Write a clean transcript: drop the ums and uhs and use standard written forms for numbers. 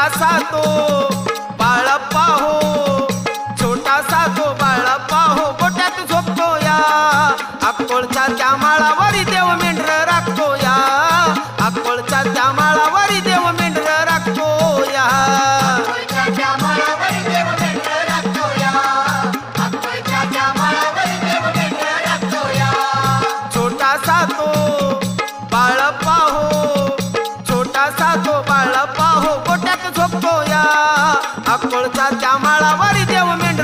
छोटासा तो बाळप्पा हो, छोटासा तो बाळप्पा हो, गोट्यात झोपतो या अक्कोळच्या त्या माळावरी देव मेंढर राखतो या, अक्कोळच्या त्या माळावरी देव मेंढर राखतो या, छोटासा तो बाळप्पा हो, छोटासा तो बाळप्पा हो, गोट्यात झोपतो या अक्कोळच्या त्या माळावरी देव मेंढर